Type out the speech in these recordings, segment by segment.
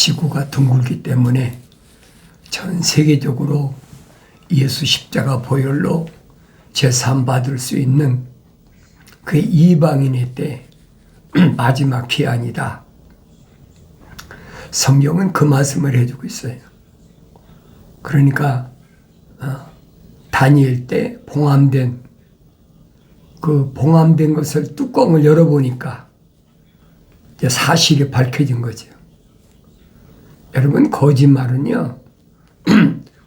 지구가 둥글기 때문에 전 세계적으로 예수 십자가 보혈로 제사 받을 수 있는 그 이방인의 때 마지막 기한이다. 성경은 그 말씀을 해주고 있어요. 그러니까 다니엘 때 봉함된 것을 뚜껑을 열어보니까 이제 사실이 밝혀진 거죠. 여러분, 거짓말은요,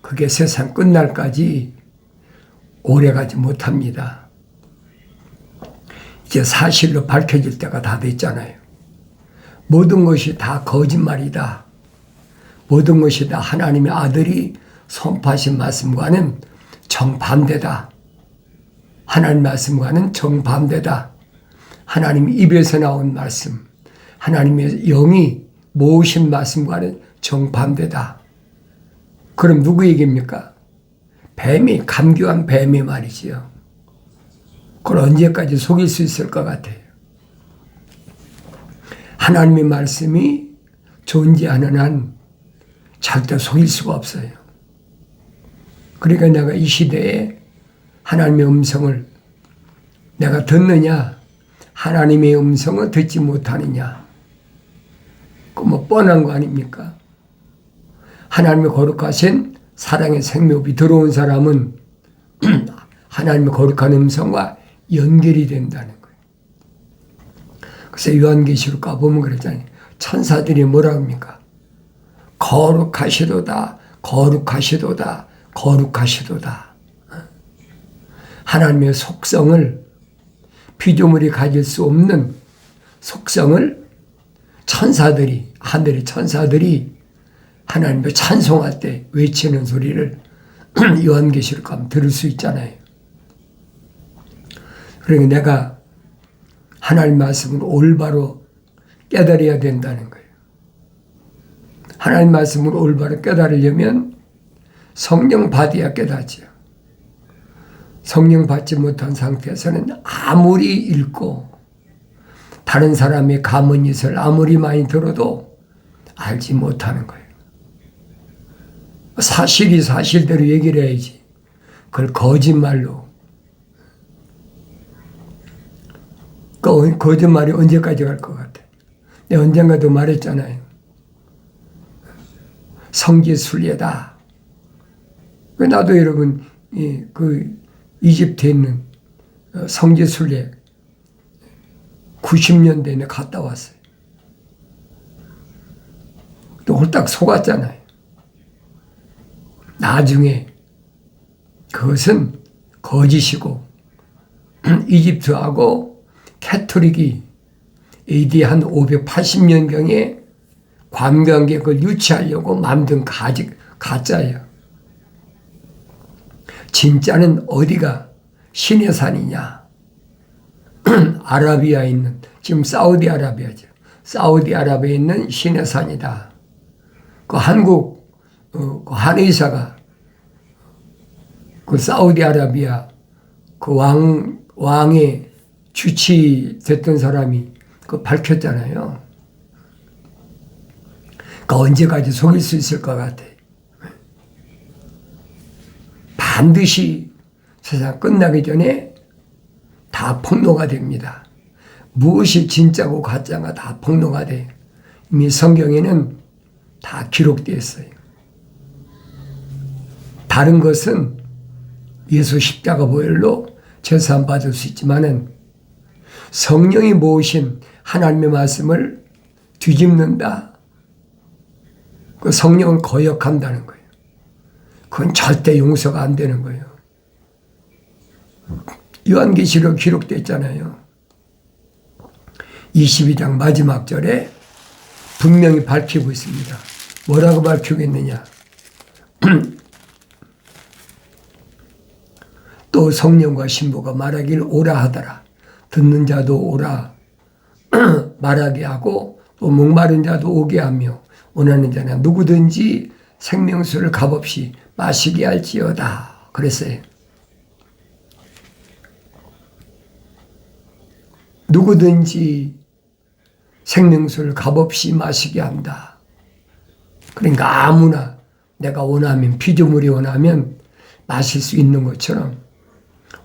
그게 세상 끝날까지 오래가지 못합니다. 이제 사실로 밝혀질 때가 다 됐잖아요. 모든 것이 다 거짓말이다. 모든 것이 다 하나님의 아들이 선포하신 말씀과는 정반대다. 하나님 말씀과는 정반대다. 하나님 입에서 나온 말씀, 하나님의 영이 모으신 말씀과는 정반대다. 그럼 누구 얘기입니까? 뱀이, 감교한 뱀이 말이지요. 그걸 언제까지 속일 수 있을 것 같아요. 하나님의 말씀이 존재하는 한 절대 속일 수가 없어요. 그러니까 내가 이 시대에 하나님의 음성을 내가 듣느냐, 하나님의 음성을 듣지 못하느냐, 그 뭐 뻔한 거 아닙니까? 하나님의 거룩하신 사랑의 생명이 들어온 사람은 하나님의 거룩한 음성과 연결이 된다는 거예요. 그래서 요한계시록 가보면 그랬잖아요. 천사들이 뭐라 합니까? 거룩하시도다, 거룩하시도다, 거룩하시도다. 하나님의 속성을, 피조물이 가질 수 없는 속성을 천사들이, 하늘의 천사들이 하나님을 찬송할 때 외치는 소리를 요한계시록 가면 들을 수 있잖아요. 그러니까 내가 하나님 말씀을 올바로 깨달아야 된다는 거예요. 하나님 말씀을 올바로 깨달으려면 성령 받아야 깨닫죠. 성령 받지 못한 상태에서는 아무리 읽고 다른 사람의 가문잇을 아무리 많이 들어도 알지 못하는 거예요. 사실이 사실대로 얘기를 해야지. 그걸 거짓말로. 그 거짓말이 언제까지 갈 것 같아? 내가 언젠가도 말했잖아요. 성지순례다. 나도 여러분, 이집트에 있는 성지순례 90년대에 갔다 왔어요. 또 홀딱 속았잖아요. 나중에 그것은 거짓이고 이집트하고 캐토릭이 AD 한 580년경에 관광객을 유치하려고 만든 가짜예요. 진짜는 어디가 신의 산이냐? 아라비아에 있는, 지금 사우디아라비아죠. 사우디아라비아에 있는 신의 산이다. 그 한국 그 한의사가 그 사우디아라비아 그 왕의 주치됐던 사람이 그 밝혔잖아요. 그 언제까지 속일 수 있을 것 같아. 반드시 세상 끝나기 전에 다 폭로가 됩니다. 무엇이 진짜고 가짜가 다 폭로가 돼. 이미 성경에는 다 기록되어 있어요. 다른 것은 예수 십자가 보혈로 제사 받을 수 있지만은 성령이 모으신 하나님의 말씀을 뒤집는다. 그 성령을 거역한다는 거예요. 그건 절대 용서가 안 되는 거예요. 요한계시록 기록되어 있잖아요. 22장 마지막 절에 분명히 밝히고 있습니다. 뭐라고 밝히겠느냐? 또 성령과 신부가 말하길 오라 하더라. 듣는 자도 오라 말하게 하고 또 목마른 자도 오게 하며 원하는 자는 누구든지 생명수를 값없이 마시게 할지어다. 그랬어요. 누구든지 생명수를 값없이 마시게 한다. 그러니까 아무나 내가 원하면, 피조물이 원하면 마실 수 있는 것처럼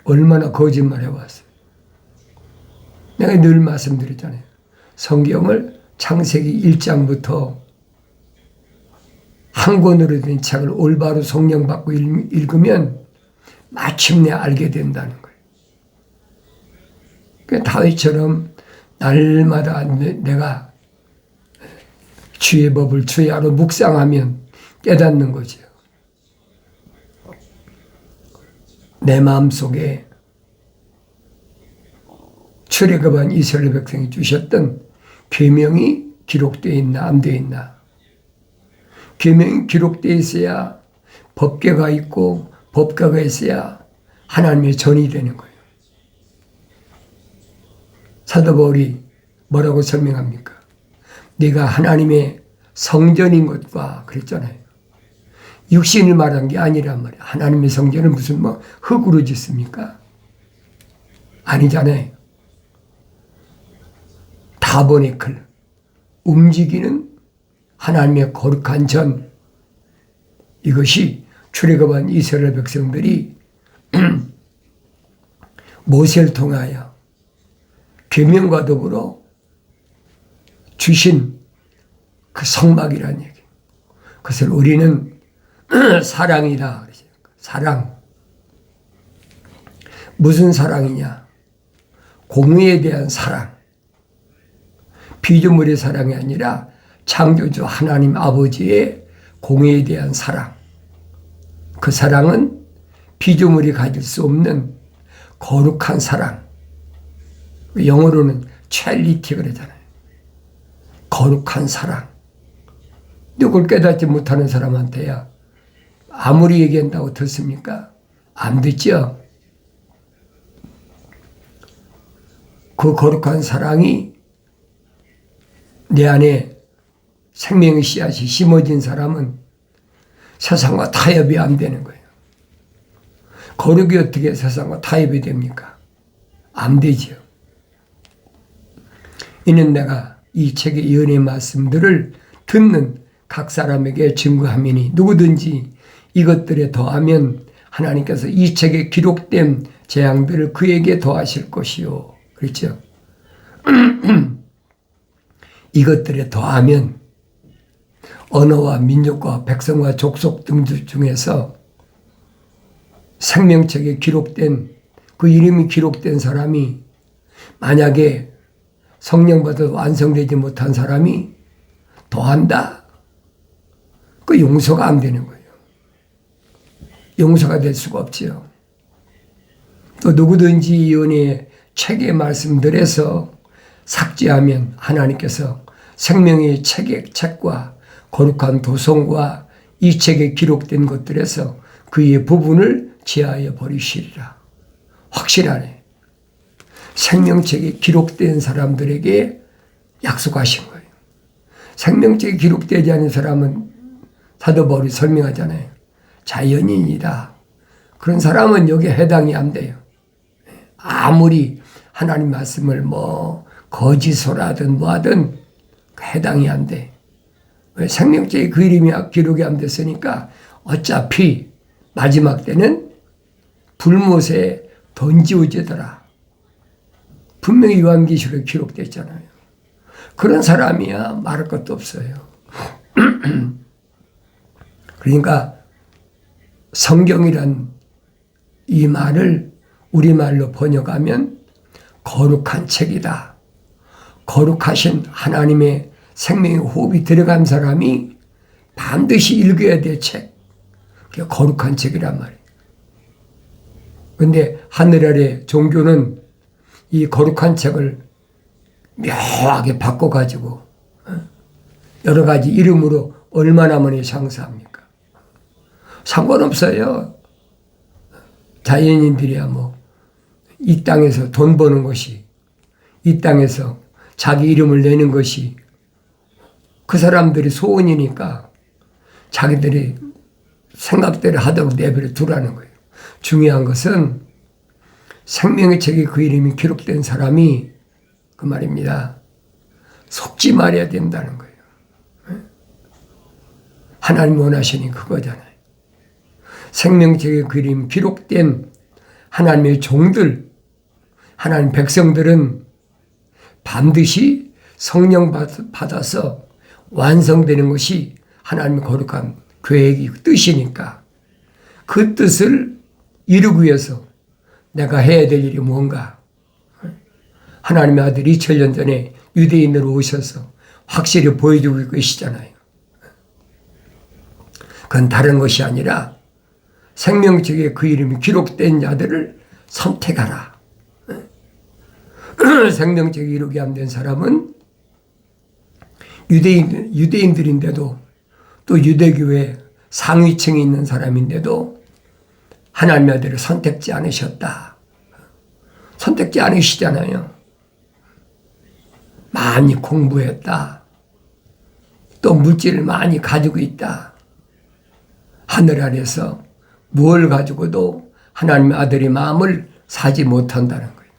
얼마나 거짓말 해왔어요. 내가 늘 말씀드렸잖아요. 성경을 창세기 1장부터 한 권으로 된 책을 올바로 성령 받고 읽으면 마침내 알게 된다는 거예요. 그러니까 다윗처럼 날마다 내가 주의 법을 주의 안으로 묵상하면 깨닫는 거죠. 내 마음속에 출애굽한 이스라엘 백성이 주셨던 계명이 기록되어 있나 안 되어 있나. 계명이 기록되어 있어야 법궤가 있고 법궤가 있어야 하나님의 전이 되는 거예요. 사도 바울이 뭐라고 설명합니까? 네가 하나님의 성전인 것과 그랬잖아요. 육신을 말한 게 아니란 말이에요. 하나님의 성전은 무슨 흙으로 짓습니까? 아니잖아요. 타버네클, 움직이는 하나님의 거룩한 전, 이것이 출애굽한 이스라엘 백성들이 모세를 통하여 계명과 더불어 주신 그 성막이라는 얘기. 그것을 우리는 사랑이다. 사랑. 무슨 사랑이냐? 공의에 대한 사랑. 피조물의 사랑이 아니라 창조주 하나님 아버지의 공의에 대한 사랑. 그 사랑은 피조물이 가질 수 없는 거룩한 사랑. 영어로는 찰리티 그러잖아요. 거룩한 사랑. 그걸 깨닫지 못하는 사람한테야 아무리 얘기한다고 듣습니까? 안 듣죠? 그 거룩한 사랑이 내 안에 생명의 씨앗이 심어진 사람은 세상과 타협이 안 되는 거예요. 거룩이 어떻게 세상과 타협이 됩니까? 안 되죠. 이는 내가 이 책의 예언의 말씀들을 듣는 각 사람에게 증거하미니 누구든지 이것들에 더하면 하나님께서 이 책에 기록된 재앙들을 그에게 더하실 것이요. 그렇죠? 이것들에 더하면 언어와 민족과 백성과 족속 등 중에서 생명책에 기록된 그 이름이 기록된 사람이 만약에 성령 받아도 완성되지 못한 사람이 더한다? 그 용서가 안 되는 거예요. 용서가 될 수가 없지요. 또 누구든지 예언의 책의 말씀들에서 삭제하면 하나님께서 생명의 책과 거룩한 도성과 이 책에 기록된 것들에서 그의 부분을 제하여 버리시리라. 확실하네. 생명책에 기록된 사람들에게 약속하신 거예요. 생명책에 기록되지 않은 사람은 사도 바울이 설명하잖아요. 자연인이다. 그런 사람은 여기에 해당이 안 돼요. 아무리 하나님 말씀을 거짓을 하든 뭐하든 해당이 안 돼. 왜? 생명책에 그 이름이 기록이 안 됐으니까 어차피 마지막 때는 불못에 던지어지더라. 분명히 요한계시록에 기록됐잖아요. 그런 사람이야 말할 것도 없어요. 그러니까 성경이란 이 말을 우리말로 번역하면 거룩한 책이다. 거룩하신 하나님의 생명의 호흡이 들어간 사람이 반드시 읽어야 될 책. 그게 거룩한 책이란 말이에요. 그런데 하늘 아래 종교는 이 거룩한 책을 묘하게 바꿔가지고 여러 가지 이름으로 얼마나 많이 장사합니까? 상관없어요. 자연인들이야 이 땅에서 돈 버는 것이, 이 땅에서 자기 이름을 내는 것이 그 사람들이 소원이니까 자기들이 생각대로 하도록 내버려 두라는 거예요. 중요한 것은 생명의 책에 그 이름이 기록된 사람이 그 말입니다. 속지 말아야 된다는 거예요. 하나님 원하시니 그거잖아요. 생명책의 그림 기록된 하나님의 종들, 하나님 백성들은 반드시 성령 받아서 완성되는 것이 하나님의 거룩한 계획이 뜻이니까 그 뜻을 이루기 위해서 내가 해야 될 일이 뭔가. 하나님의 아들 2000년 전에 유대인으로 오셔서 확실히 보여주고 계시잖아요. 그건 다른 것이 아니라 생명책에 그 이름이 기록된 자들을 선택하라. 생명책에 이르게 안 된 사람은 유대인들인데도 또 유대교회 상위층에 있는 사람인데도 하나님의 아들을 선택지 않으셨다. 선택지 않으시잖아요. 많이 공부했다. 또 물질을 많이 가지고 있다. 하늘 아래서 뭘 가지고도 하나님의 아들의 마음을 사지 못한다는 거예요.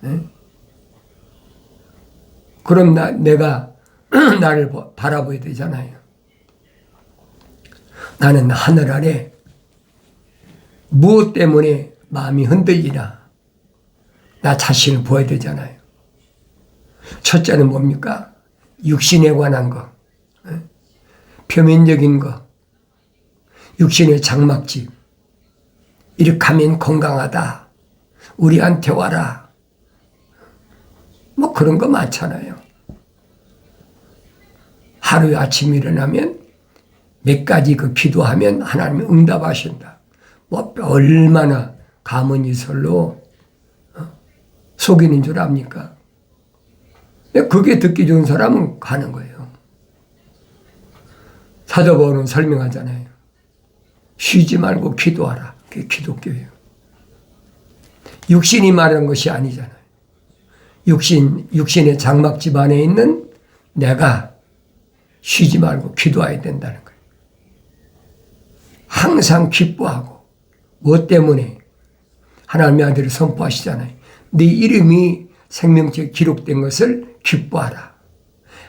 네? 그럼 내가 나를 바라봐야 되잖아요. 나는 하늘 아래 무엇 때문에 마음이 흔들리나 나 자신을 보아야 되잖아요. 첫째는 뭡니까? 육신에 관한 거, 표면적인 거, 육신의 장막집, 이렇게 하면 건강하다, 우리한테 와라, 뭐 그런 거 많잖아요. 하루에 아침 일어나면 몇 가지 그 기도하면 하나님이 응답하신다. 뭐 얼마나 가문이설로 속이는 줄 압니까? 그게 듣기 좋은 사람은 가는 거예요. 사도 바울은 설명하잖아요. 쉬지 말고 기도하라. 그게 기독교예요. 육신이 말하는 것이 아니잖아요. 육신의 장막집 안에 있는 내가 쉬지 말고 기도해야 된다는 거예요. 항상 기뻐하고 무엇 때문에 하나님의 아들을 선포하시잖아요. 네 이름이 생명책에 기록된 것을 기뻐하라.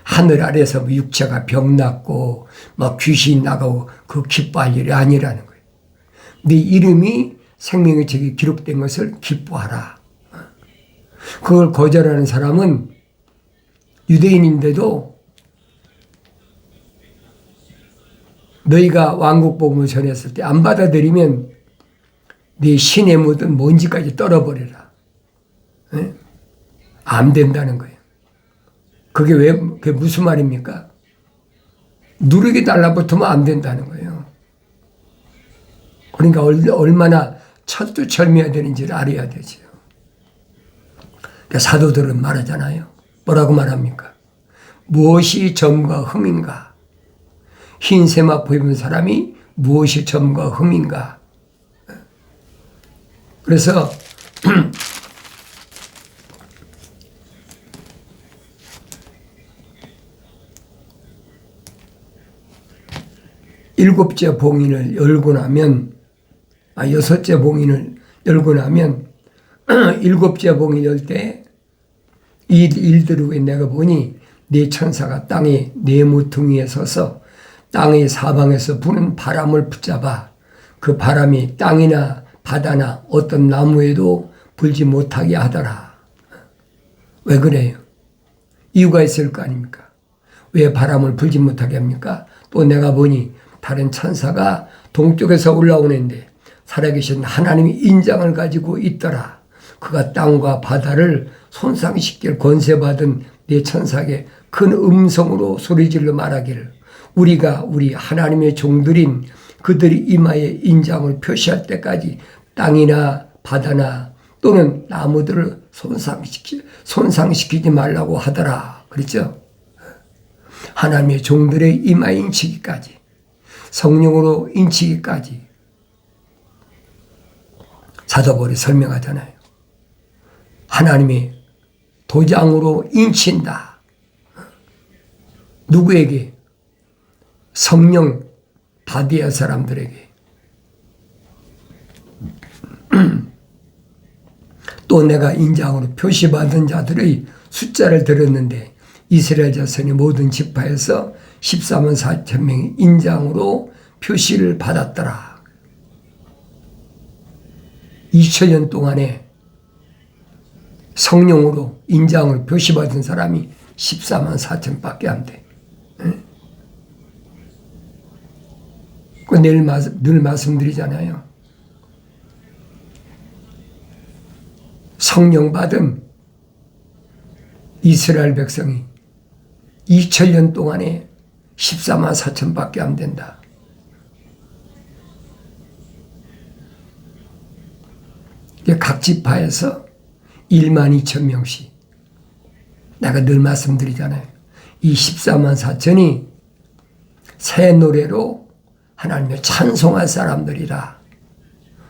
하늘 아래서 뭐 육체가 병났고 막 귀신 나가고 그 기뻐할 일이 아니라는 거예요. 네 이름이 생명의 책에 기록된 것을 기뻐하라. 그걸 거절하는 사람은 유대인인데도 너희가 왕국복음을 전했을 때 안 받아들이면 네 신에 묻은 먼지까지 떨어버려라. 안 된다는 거예요. 그게 무슨 말입니까? 누르게 달라붙으면 안 된다는 거예요. 그러니까 얼마나 철두철미해야 되는지를 알아야 되죠. 그러니까 사도들은 말하잖아요. 뭐라고 말합니까? 무엇이 점과 흠인가? 흰 세마포 입은 사람이 무엇이 점과 흠인가? 그래서 일곱째 봉인을 열고 나면, 여섯째 봉인을 열고 나면, 일곱째 봉인 열 때, 이 일들 후에 내가 보니, 네 천사가 땅의 네 모퉁이에 서서 땅의 사방에서 부는 바람을 붙잡아 그 바람이 땅이나 바다나 어떤 나무에도 불지 못하게 하더라. 왜 그래요? 이유가 있을 거 아닙니까? 왜 바람을 불지 못하게 합니까? 또 내가 보니 다른 천사가 동쪽에서 올라오는데 살아계신 하나님의 인장을 가지고 있더라. 그가 땅과 바다를 손상시킬 권세받은 네 천사에게 큰 음성으로 소리질러 말하기를 우리가 우리 하나님의 종들인 그들이 이마에 인장을 표시할 때까지 땅이나 바다나 또는 나무들을 손상시키지 말라고 하더라. 그랬죠? 하나님의 종들의 이마에 인치기까지, 성령으로 인치기까지 사도 바울이 설명하잖아요. 하나님이 도장으로 인친다. 누구에게? 성령 받아야 사람들에게. 또 내가 인장으로 표시받은 자들의 숫자를 들었는데 이스라엘 자손의 모든 지파에서 14만 4천 명의 인장으로 표시를 받았더라. 2000년 동안에 성령으로 인장을 표시받은 사람이 14만 4천 밖에 안 돼. 늘 말씀드리잖아요. 성령 받은 이스라엘 백성이 2000년 동안에 14만 4천 밖에 안 된다. 각 지파에서 1만 2천 명씩. 내가 늘 말씀드리잖아요. 이 14만 4천이 새 노래로 하나님을 찬송할 사람들이라.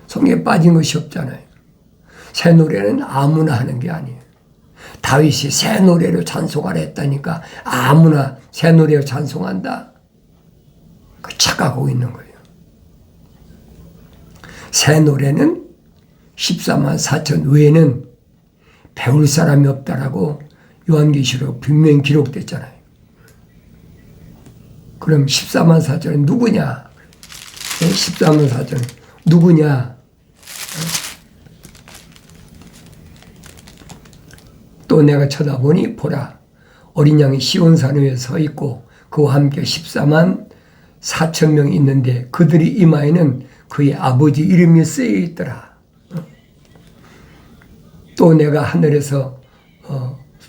성경에 빠진 것이 없잖아요. 새 노래는 아무나 하는 게 아니에요. 다윗이 새 노래로 찬송하라 했다니까 아무나 새 노래로 찬송한다? 그 착각하고 있는 거예요. 새 노래는 14만 4천 외에는 배울 사람이 없다라고 요한계시록 분명히 기록됐잖아요. 그럼 14만 4천은 누구냐? 14만 4천은 누구냐? 또 내가 쳐다보니 보라, 어린 양이 시온산 위에 서 있고 그와 함께 14만 4천 명이 있는데 그들이 이마에는 그의 아버지 이름이 쓰여 있더라. 또 내가 하늘에서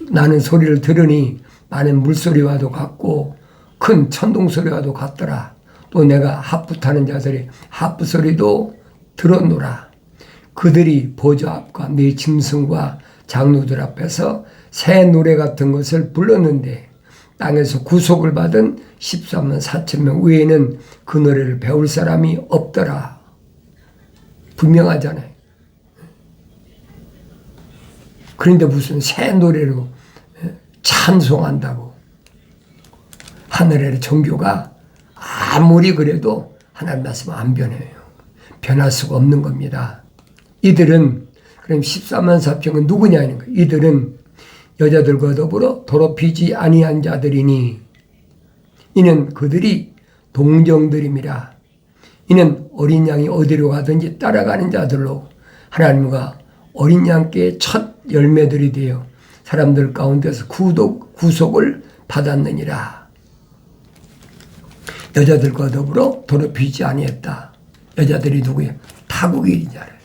나는 소리를 들으니 많은 물소리와도 같고 큰 천둥소리와도 같더라. 또 내가 하프 타는 자들의 하프 소리도 들었노라. 그들이 보좌 앞과 네 짐승과 장로들 앞에서 새 노래 같은 것을 불렀는데 땅에서 구속을 받은 14만 4천 명 외에는 그 노래를 배울 사람이 없더라. 분명하잖아요. 그런데 무슨 새 노래로 찬송한다고. 하늘의 종교가 아무리 그래도 하나님 말씀 안 변해요. 변할 수가 없는 겁니다. 이들은 그럼 14만 4천은 누구냐 하는 거예요. 이들은 여자들과 더불어 더럽히지 아니한 자들이니 이는 그들이 동정들임이라. 이는 어린 양이 어디로 가든지 따라가는 자들로 하나님과 어린 양께 첫 열매들이 되어 사람들 가운데서 구속을 받았느니라. 여자들과 더불어 더럽히지 아니했다. 여자들이 누구예요? 타국인 자를.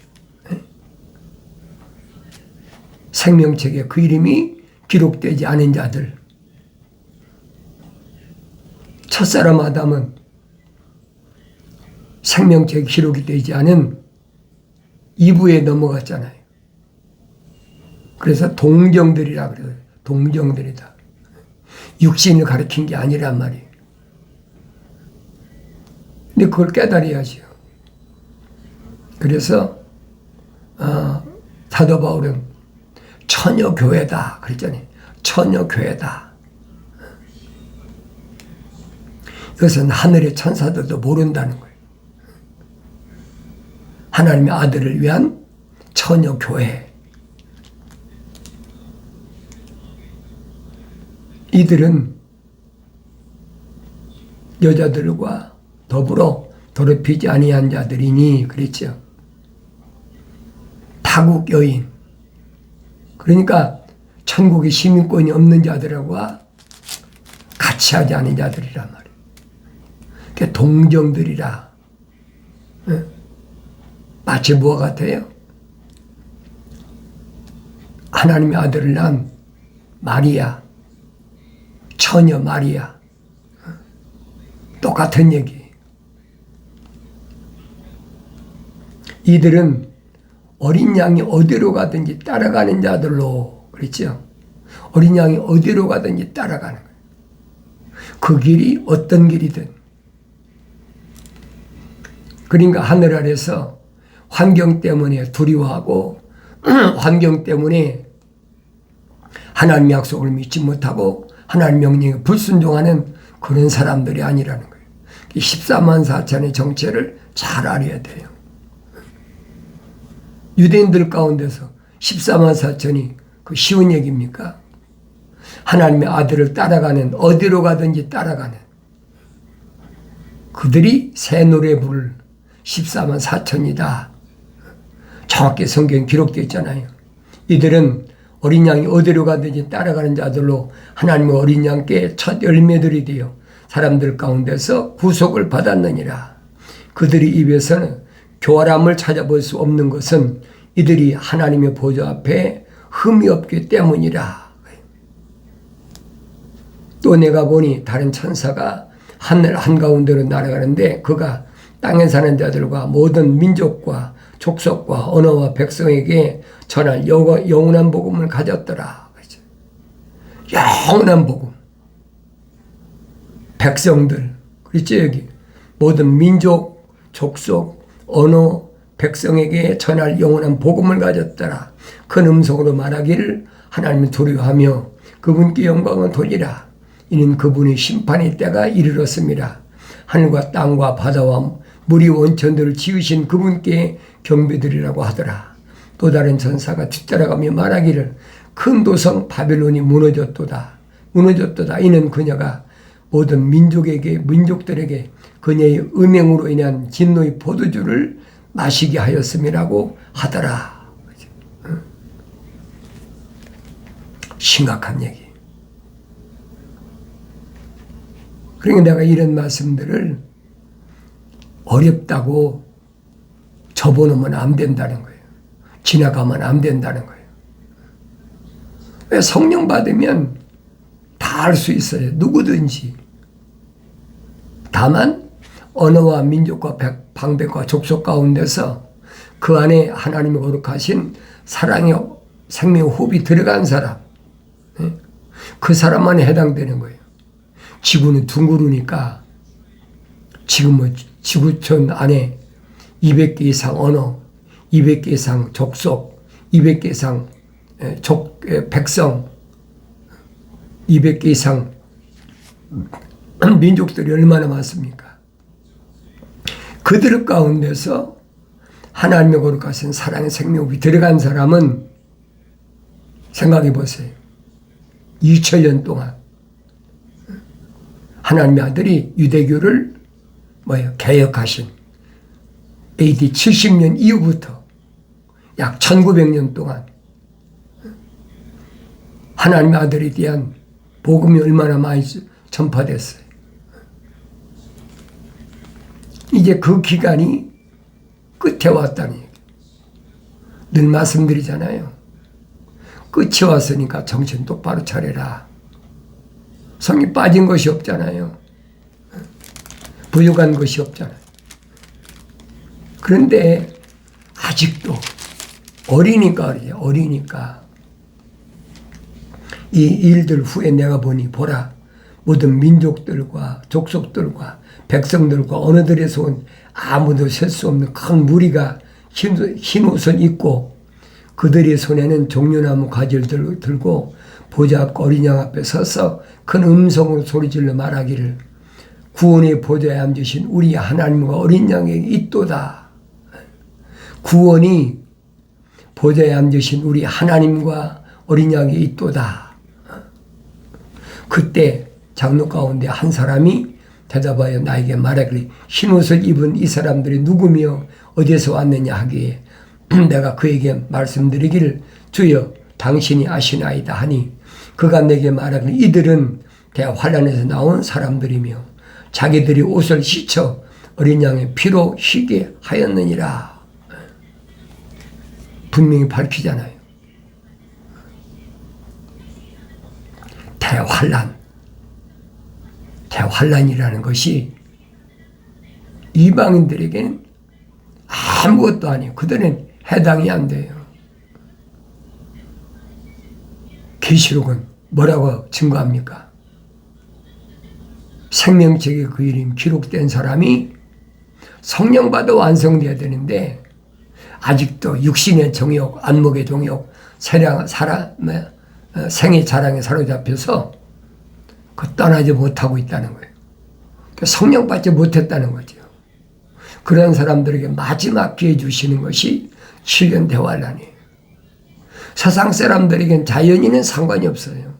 생명책에 그 이름이 기록되지 않은 자들. 첫사람 아담은 생명책에 기록이 되지 않은 2부에 넘어갔잖아요. 그래서 동정들이라 그래요. 동정들이다. 육신을 가리킨 게 아니란 말이에요. 근데 그걸 깨달아야죠. 그래서 사도 바울은 처녀교회다 그랬잖아요. 처녀교회다. 이것은 하늘의 천사들도 모른다는 거예요. 하나님의 아들을 위한 처녀교회. 이들은 여자들과 더불어 더럽히지 아니한 자들이니 그랬죠. 타국 여인. 그러니까 천국의 시민권이 없는 자들과 같이 하지 않은 자들이란 말이에요. 그게 동정들이라. 마치 뭐와 같아요? 하나님의 아들을 낳은 마리아, 처녀 마리아. 똑같은 얘기. 이들은 어린 양이 어디로 가든지 따라가는 자들로 그랬죠. 어린 양이 어디로 가든지 따라가는 거예요. 그 길이 어떤 길이든. 그러니까 하늘 아래서 환경 때문에 두려워하고 환경 때문에 하나님 약속을 믿지 못하고 하나님 명령에 불순종하는 그런 사람들이 아니라는 거예요. 14만 4천의 정체를 잘 알아야 돼요. 유대인들 가운데서 14만 4천이 그 쉬운 얘기입니까? 하나님의 아들을 따라가는, 어디로 가든지 따라가는 그들이 새 노래 부를 14만 4천이다. 정확히 성경에 기록되어 있잖아요. 이들은 어린 양이 어디로 가든지 따라가는 자들로 하나님의 어린 양께 첫 열매들이 되어 사람들 가운데서 구속을 받았느니라. 그들의 입에서는 교활함을 찾아볼 수 없는 것은 이들이 하나님의 보좌 앞에 흠이 없기 때문이라. 또 내가 보니 다른 천사가 하늘 한가운데로 날아가는데 그가 땅에 사는 자들과 모든 민족과 족속과 언어와 백성에게 전할 영원한 복음을 가졌더라. 영원한 복음. 백성들, 그렇죠, 여기. 모든 민족, 족속, 언어, 백성에게 전할 영원한 복음을 가졌더라. 큰 음성으로 말하기를 하나님을 두려워하며 그분께 영광을 돌리라. 이는 그분의 심판의 때가 이르렀습니다. 하늘과 땅과 바다와 물이 원천들을 지으신 그분께 경배드리라고 하더라. 또 다른 천사가 뒤따라가며 말하기를 큰 도성 바벨론이 무너졌도다. 이는 그녀가 모든 민족들에게 그녀의 음행으로 인한 진노의 포도주를 마시게 하였음이라고 하더라. 심각한 얘기. 그러니까 내가 이런 말씀들을 어렵다고 접어놓으면 안 된다는 거예요. 지나가면 안 된다는 거예요. 왜? 성령 받으면 다 알 수 있어요. 누구든지. 다만 언어와 민족과 방백과 족속 가운데서 그 안에 하나님의 거룩하신 사랑의 생명 호흡이 들어간 사람, 그 사람만 해당되는 거예요. 지구는 둥그르니까 지금 뭐 지구촌 안에 200개 이상 언어, 200개 이상 족속, 200개 이상 백성, 200개 이상 민족들이 얼마나 많습니까? 그들 가운데서 하나님의 거룩하신 사랑의 생명이 들어간 사람은 생각해 보세요. 2000년 동안 하나님의 아들이 유대교를 개혁하신 AD 70년 이후부터 약 1900년 동안 하나님의 아들에 대한 복음이 얼마나 많이 전파됐어요. 이제 그 기간이 끝에 왔다는 얘기. 늘 말씀드리잖아요. 끝이 왔으니까 정신 똑바로 차려라. 성이 빠진 것이 없잖아요. 부족한 것이 없잖아요. 그런데 아직도 어리니까 그래요. 어리니까. 이 일들 후에 내가 보니 보라. 모든 민족들과 족속들과 백성들과 언어들에서 온 아무도 셀 수 없는 큰 무리가 흰 옷을 입고 그들의 손에는 종려나무 가지를 들고 보좌 앞 어린 양 앞에 서서 큰 음성으로 소리질러 말하기를 구원의 보좌에 앉으신 우리 하나님과 어린 양에게 있도다. 구원이 보좌에 앉으신 우리 하나님과 어린 양에게 있도다. 그때 장로 가운데 한 사람이 대답하여 나에게 말하기를 흰옷을 입은 이 사람들이 누구며 어디에서 왔느냐 하기에 내가 그에게 말씀드리기를 주여 당신이 아시나이다 하니 그가 내게 말하기를 이들은 대환란에서 나온 사람들이며 자기들이 옷을 씻어 어린 양의 피로 희게 하였느니라. 분명히 밝히잖아요. 대환란이라는 것이 이방인들에게는 아무것도 아니에요. 그들은 해당이 안 돼요. 계시록은 뭐라고 증거합니까? 생명책에 그 이름 기록된 사람이 성령 받아 완성돼야 되는데 아직도 육신의 정욕, 안목의 정욕, 생의 자랑에 사로잡혀서 떠나지 못하고 있다는 거예요. 성령 받지 못했다는 거죠. 그런 사람들에게 마지막 기회 주시는 것이 7년 대환란이에요. 세상 사람들에겐 자연인은 상관이 없어요.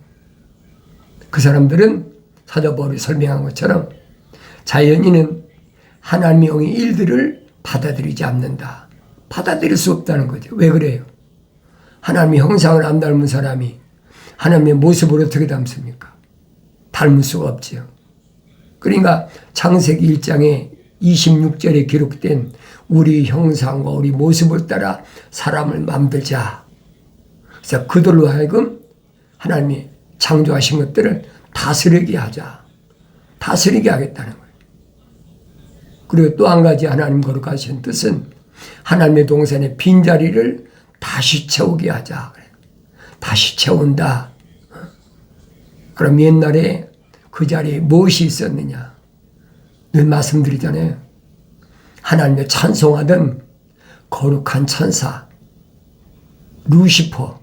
그 사람들은 사도 바울이 설명한 것처럼 자연인은 하나님의 영의 일들을 받아들이지 않는다. 받아들일 수 없다는 거죠. 왜 그래요? 하나님의 형상을 안 닮은 사람이 하나님의 모습을 어떻게 닮습니까? 닮을 수가 없지요. 그러니까 창세기 1장에 26절에 기록된 우리 형상과 우리 모습을 따라 사람을 만들자. 그래서 그들로 하여금 하나님이 창조하신 것들을 다스리게 하자. 다스리게 하겠다는 거예요. 그리고 또 한 가지 하나님 거룩하신 뜻은 하나님의 동산의 빈자리를 다시 채우게 하자. 다시 채운다. 그럼 옛날에 그 자리에 무엇이 있었느냐? 늘 말씀드리잖아요. 하나님의 찬송하던 거룩한 천사 루시퍼.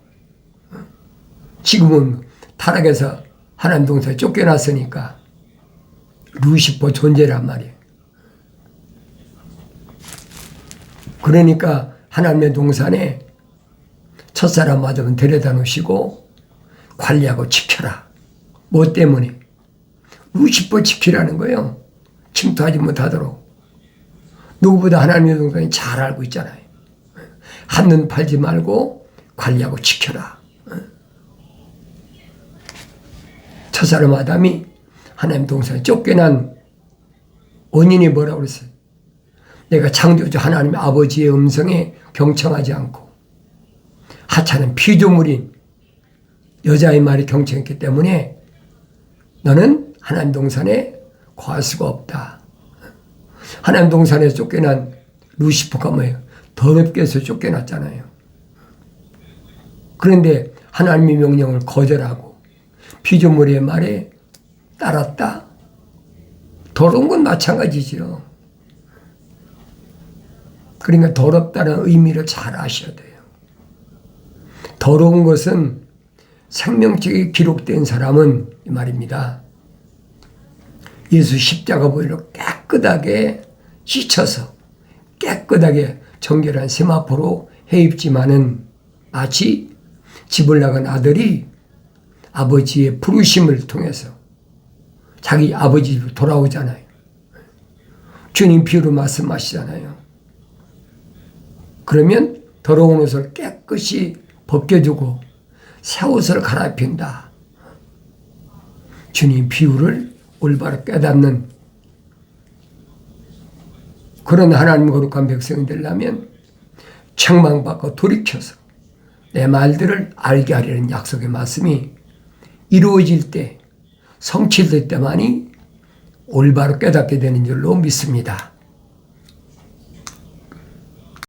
지금은 타락해서 하나님 동산에 쫓겨났으니까 루시퍼 존재란 말이에요. 그러니까 하나님의 동산에 첫사람마저는 데려다 놓으시고 관리하고 지켜라. 뭐 때문에? 루시퍼 지키라는 거예요. 침투하지 못하도록. 누구보다 하나님의 동산이 잘 알고 있잖아요. 한눈 팔지 말고 관리하고 지켜라. 첫사람 아담이 하나님 동산에 쫓겨난 원인이 뭐라고 그랬어요? 내가 창조주 하나님 아버지의 음성에 경청하지 않고 하찮은 피조물인 여자의 말이 경청했기 때문에 너는 하나님 동산에 거할 수가 없다. 하나님 동산에서 쫓겨난 루시퍼가 뭐예요? 더럽게 해서 쫓겨났잖아요. 그런데 하나님의 명령을 거절하고 피조물의 말에 따랐다. 더러운 건 마찬가지죠. 그러니까 더럽다는 의미를 잘 아셔야 돼요. 더러운 것은 생명책에 기록된 사람은 이 말입니다. 예수 십자가 보혈로 깨끗하게 씻어서 깨끗하게 정결한 세마포로 해입지만은 마치 집을 나간 아들이 아버지의 부르심을 통해서 자기 아버지 집으로 돌아오잖아요. 주님 비유로 말씀하시잖아요. 그러면 더러운 옷을 깨끗이 벗겨주고 새 옷을 갈아입힌다. 주님 비유를 올바로 깨닫는 그런 하나님 거룩한 백성이 되려면 책망받고 돌이켜서 내 말들을 알게 하려는 약속의 말씀이 이루어질 때, 성취될 때만이 올바로 깨닫게 되는 줄로 믿습니다.